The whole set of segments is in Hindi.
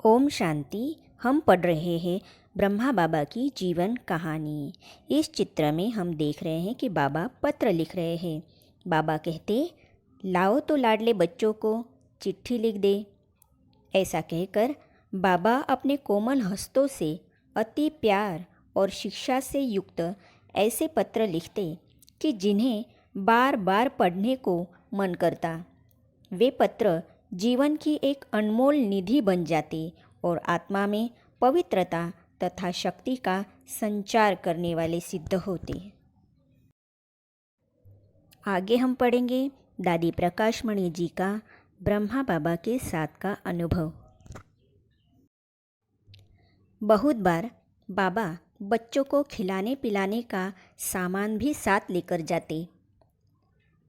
ओम शांति। हम पढ़ रहे हैं ब्रह्मा बाबा की जीवन कहानी। इस चित्र में हम देख रहे हैं कि बाबा पत्र लिख रहे हैं। बाबा कहते, लाओ तो लाडले बच्चों को चिट्ठी लिख दे। ऐसा कहकर बाबा अपने कोमल हस्तों से अति प्यार और शिक्षा से युक्त ऐसे पत्र लिखते कि जिन्हें बार बार पढ़ने को मन करता। वे पत्र जीवन की एक अनमोल निधि बन जाते और आत्मा में पवित्रता तथा शक्ति का संचार करने वाले सिद्ध होते। आगे हम पढ़ेंगे दादी प्रकाशमणि जी का ब्रह्मा बाबा के साथ का अनुभव। बहुत बार बाबा बच्चों को खिलाने पिलाने का सामान भी साथ लेकर जाते।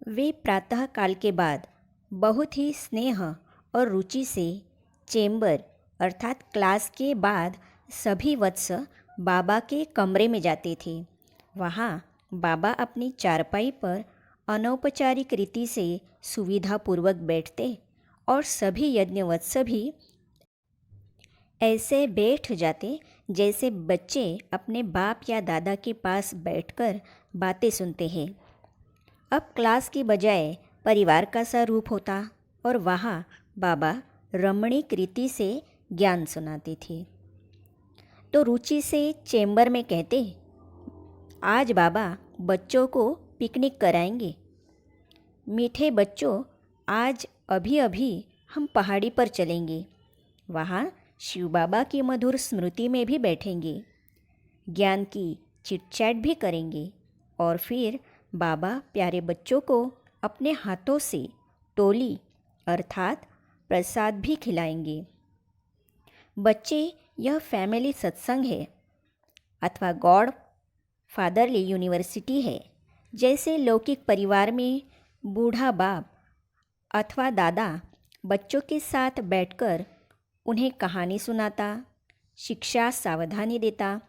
वे प्रातः काल के बाद बहुत ही स्नेह और रुचि से चेंबर अर्थात क्लास के बाद सभी वत्स बाबा के कमरे में जाते थे। वहाँ बाबा अपनी चारपाई पर अनौपचारिक रीति से सुविधापूर्वक बैठते और सभी यज्ञवत्स भी ऐसे बैठ जाते जैसे बच्चे अपने बाप या दादा के पास बैठकर बातें सुनते हैं। अब क्लास की बजाय परिवार का सा रूप होता और वहाँ बाबा रमणीक रीति से ज्ञान सुनाते थे। तो रुचि से चेंबर में कहते, आज बाबा बच्चों को पिकनिक कराएंगे। मीठे बच्चों, आज अभी अभी हम पहाड़ी पर चलेंगे। वहाँ शिव बाबा की मधुर स्मृति में भी बैठेंगे, ज्ञान की चिटचैट भी करेंगे और फिर बाबा प्यारे बच्चों को अपने हाथों से टोली अर्थात प्रसाद भी खिलाएंगे। बच्चे, यह फैमिली सत्संग है अथवा गॉड फादरली यूनिवर्सिटी है। जैसे लौकिक परिवार में बूढ़ा बाप अथवा दादा बच्चों के साथ बैठकर उन्हें कहानी सुनाता, शिक्षा सावधानी देता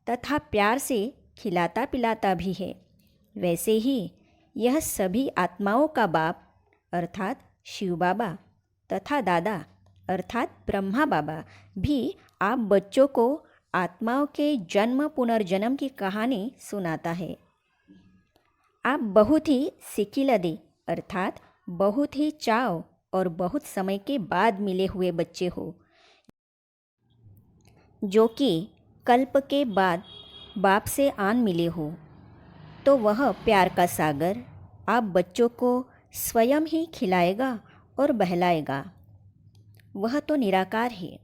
तथा प्यार से खिलाता पिलाता भी है, वैसे ही यह सभी आत्माओं का बाप अर्थात शिव बाबा तथा दादा अर्थात ब्रह्मा बाबा भी आप बच्चों को आत्माओं के जन्म पुनर्जन्म की कहानी सुनाता है। आप बहुत ही सिकिलदे अर्थात बहुत ही चाव और बहुत समय के बाद मिले हुए बच्चे हो, जो कि कल्प के बाद बाप से आन मिले हो, तो वह प्यार का सागर आप बच्चों को स्वयं ही खिलाएगा और बहलाएगा। वह तो निराकार है,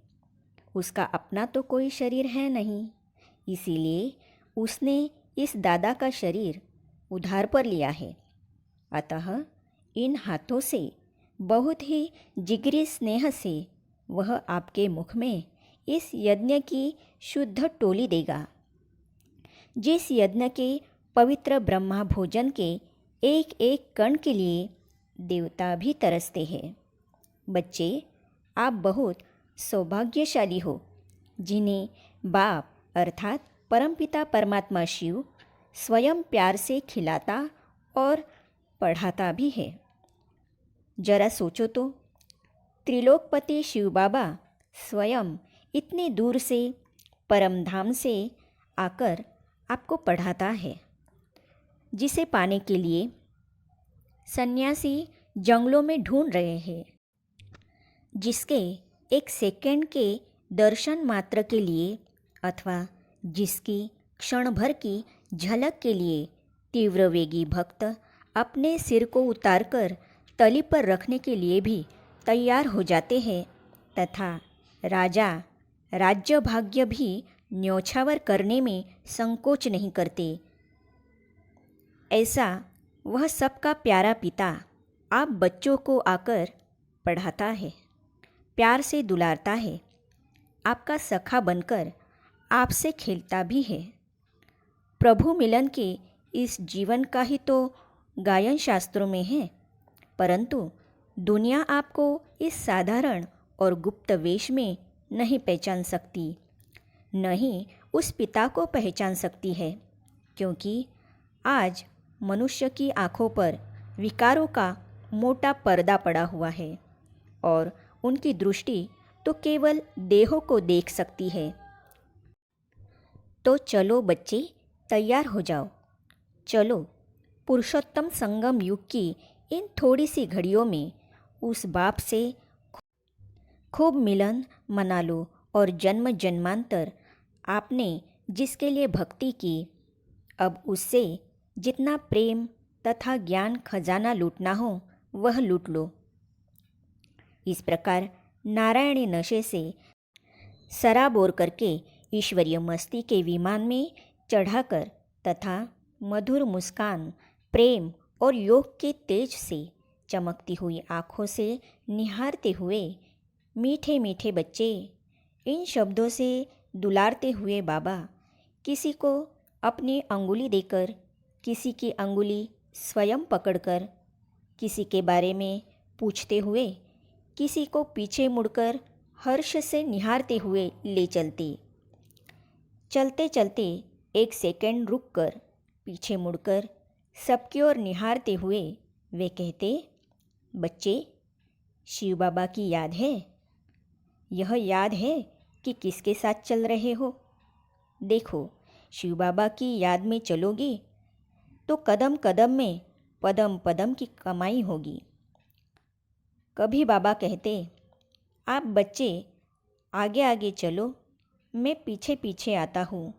उसका अपना तो कोई शरीर है नहीं, इसीलिए उसने इस दादा का शरीर उधार पर लिया है। अतः इन हाथों से बहुत ही जिगरी स्नेह से वह आपके मुख में इस यज्ञ की शुद्ध टोली देगा, जिस यज्ञ के पवित्र ब्रह्मा भोजन के एक एक कण के लिए देवता भी तरसते हैं। बच्चे, आप बहुत सौभाग्यशाली हो, जिन्हें बाप अर्थात परमपिता परमात्मा शिव स्वयं प्यार से खिलाता और पढ़ाता भी है। जरा सोचो तो, त्रिलोकपति शिव बाबा स्वयं इतने दूर से परमधाम से आकर आपको पढ़ाता है, जिसे पाने के लिए सन्यासी जंगलों में ढूंढ रहे हैं, जिसके एक सेकंड के दर्शन मात्र के लिए अथवा जिसकी क्षण भर की झलक के लिए तीव्र वेगी भक्त अपने सिर को उतारकर तली पर रखने के लिए भी तैयार हो जाते हैं तथा राजा राज्य भाग्य भी न्योछावर करने में संकोच नहीं करते। ऐसा वह सबका प्यारा पिता आप बच्चों को आकर पढ़ाता है, प्यार से दुलारता है, आपका सखा बनकर आपसे खेलता भी है। प्रभु मिलन के इस जीवन का ही तो गायन शास्त्रों में है, परंतु दुनिया आपको इस साधारण और गुप्त वेश में नहीं पहचान सकती, न ही उस पिता को पहचान सकती है, क्योंकि आज मनुष्य की आँखों पर विकारों का मोटा पर्दा पड़ा हुआ है और उनकी दृष्टि तो केवल देहों को देख सकती है। तो चलो बच्चे, तैयार हो जाओ। चलो पुरुषोत्तम संगम युग की इन थोड़ी सी घड़ियों में उस बाप से खूब मिलन मना लो और जन्म जन्मांतर आपने जिसके लिए भक्ति की, अब उससे जितना प्रेम तथा ज्ञान खजाना लूटना हो वह लूट लो। इस प्रकार नारायणी नशे से सराबोर करके ईश्वरीय मस्ती के विमान में चढ़ाकर तथा मधुर मुस्कान, प्रेम और योग के तेज से चमकती हुई आँखों से निहारते हुए मीठे मीठे बच्चे, इन शब्दों से दुलारते हुए बाबा किसी को अपनी अंगुली देकर, किसी की अंगुली स्वयं पकड़कर, किसी के बारे में पूछते हुए, किसी को पीछे मुड़कर हर्ष से निहारते हुए ले चलते। चलते चलते एक सेकंड रुककर पीछे मुड़कर सबकी ओर निहारते हुए वे कहते, बच्चे, शिव बाबा की याद है? यह याद है कि किसके साथ चल रहे हो? देखो, शिव बाबा की याद में चलोगे तो कदम कदम में पदम पदम की कमाई होगी। कभी बाबा कहते, आप बच्चे आगे आगे चलो, मैं पीछे पीछे आता हूँ,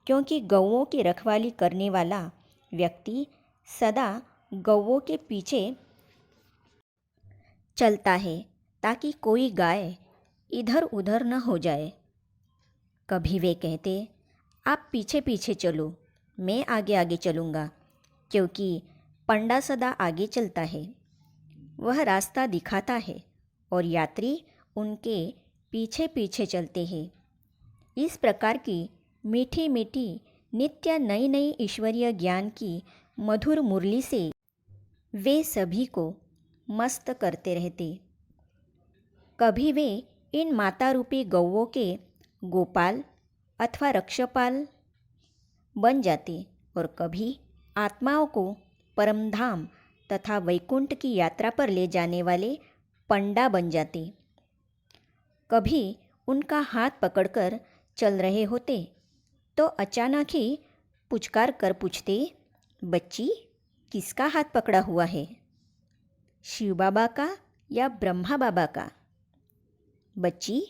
क्योंकि गौओं की रखवाली करने वाला व्यक्ति सदा गौओं के पीछे चलता है ताकि कोई गाय इधर उधर न हो जाए। कभी वे कहते, आप पीछे पीछे चलो, मैं आगे आगे चलूँगा, क्योंकि पंडा सदा आगे चलता है, वह रास्ता दिखाता है और यात्री उनके पीछे पीछे चलते हैं। इस प्रकार की मीठी मीठी नित्य नई नई ईश्वरीय ज्ञान की मधुर मुरली से वे सभी को मस्त करते रहते। कभी वे इन माता रूपी गौओं के गोपाल अथवा रक्षपाल बन जाते और कभी आत्माओं को परमधाम तथा वैकुंठ की यात्रा पर ले जाने वाले पंडा बन जाते। कभी उनका हाथ पकड़कर चल रहे होते तो अचानक ही पुचकार कर पूछते, बच्ची, किसका हाथ पकड़ा हुआ है? शिव बाबा का या ब्रह्मा बाबा का? बच्ची,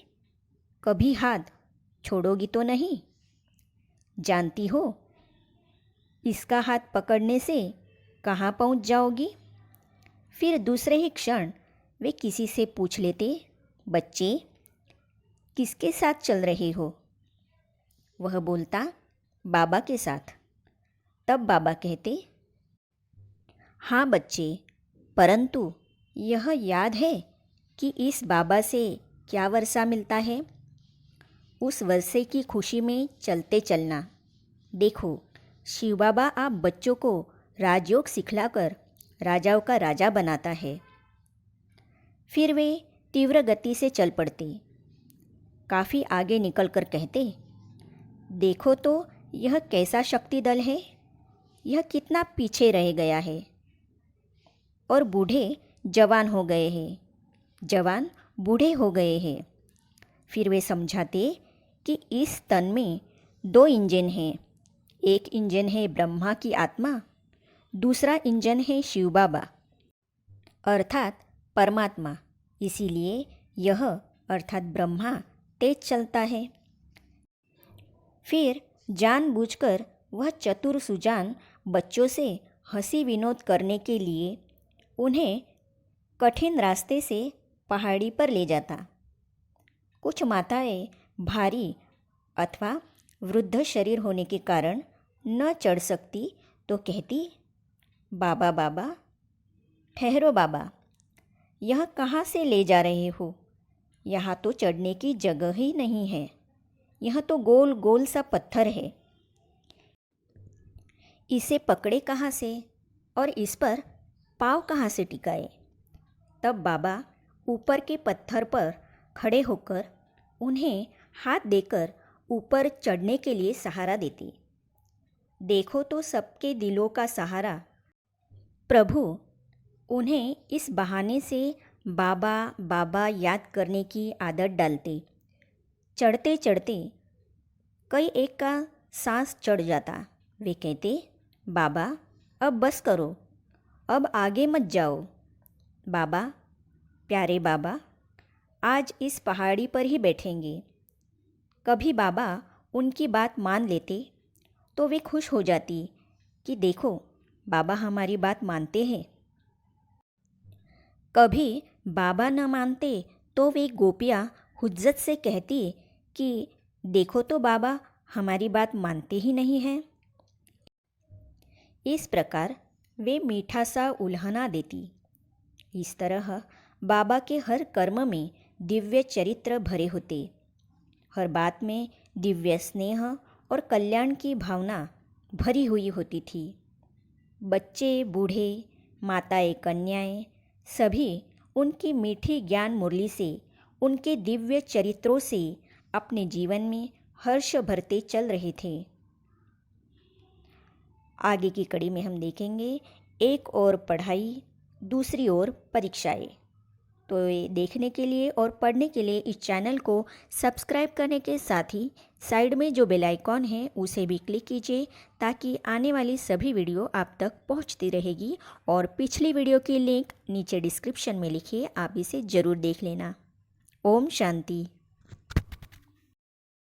कभी हाथ छोड़ोगी तो नहीं? जानती हो इसका हाथ पकड़ने से कहाँ पहुँच जाओगी? फिर दूसरे ही क्षण वे किसी से पूछ लेते, बच्चे, किसके साथ चल रहे हो? वह बोलता, बाबा के साथ। तब बाबा कहते, हाँ बच्चे, परंतु यह याद है कि इस बाबा से क्या वर्षा मिलता है? उस वर्षे की खुशी में चलते चलना। देखो, शिव बाबा आप बच्चों को राजयोग सिखलाकर राजाओं का राजा बनाता है। फिर वे तीव्र गति से चल पड़ते, काफ़ी आगे निकलकर कहते, देखो तो यह कैसा शक्ति दल है, यह कितना पीछे रह गया है। और बूढ़े जवान हो गए हैं, जवान बूढ़े हो गए हैं। फिर वे समझाते कि इस तन में दो इंजन हैं, एक इंजन है ब्रह्मा की आत्मा, दूसरा इंजन है शिव बाबा अर्थात परमात्मा। इसीलिए यह अर्थात ब्रह्मा तेज चलता है। फिर जानबूझकर वह चतुर सुजान बच्चों से हंसी विनोद करने के लिए उन्हें कठिन रास्ते से पहाड़ी पर ले जाता। कुछ माताएं भारी अथवा वृद्ध शरीर होने के कारण न चढ़ सकती तो कहती, बाबा बाबा, ठहरो बाबा, यह कहाँ से ले जा रहे हो? यहाँ तो चढ़ने की जगह ही नहीं है, यह तो गोल गोल सा पत्थर है, इसे पकड़े कहाँ से और इस पर पाँव कहाँ से टिकाए? तब बाबा ऊपर के पत्थर पर खड़े होकर उन्हें हाथ देकर ऊपर चढ़ने के लिए सहारा देती। देखो तो सबके दिलों का सहारा प्रभु उन्हें इस बहाने से बाबा बाबा याद करने की आदत डालते। चढ़ते चढ़ते कई एक का सांस चढ़ जाता। वे कहते, बाबा अब बस करो, अब आगे मत जाओ। बाबा, प्यारे बाबा, आज इस पहाड़ी पर ही बैठेंगे। कभी बाबा उनकी बात मान लेते तो वे खुश हो जाती कि देखो बाबा हमारी बात मानते हैं। कभी बाबा न मानते तो वे गोपियाँ हुज्जत से कहती कि देखो तो बाबा हमारी बात मानते ही नहीं हैं। इस प्रकार वे मीठा सा उल्हाना देती। इस तरह बाबा के हर कर्म में दिव्य चरित्र भरे होते, हर बात में दिव्य स्नेह और कल्याण की भावना भरी हुई होती थी। बच्चे बूढ़े, माताएं कन्याएं, सभी उनकी मीठी ज्ञान मुरली से, उनके दिव्य चरित्रों से अपने जीवन में हर्ष भरते चल रहे थे। आगे की कड़ी में हम देखेंगे एक और पढ़ाई, दूसरी ओर परीक्षाएं। तो ये देखने के लिए और पढ़ने के लिए इस चैनल को सब्सक्राइब करने के साथ ही साइड में जो बेल आइकॉन है उसे भी क्लिक कीजिए, ताकि आने वाली सभी वीडियो आप तक पहुंचती रहेगी। और पिछली वीडियो की लिंक नीचे डिस्क्रिप्शन में लिखिए, आप इसे ज़रूर देख लेना। ओम शांति।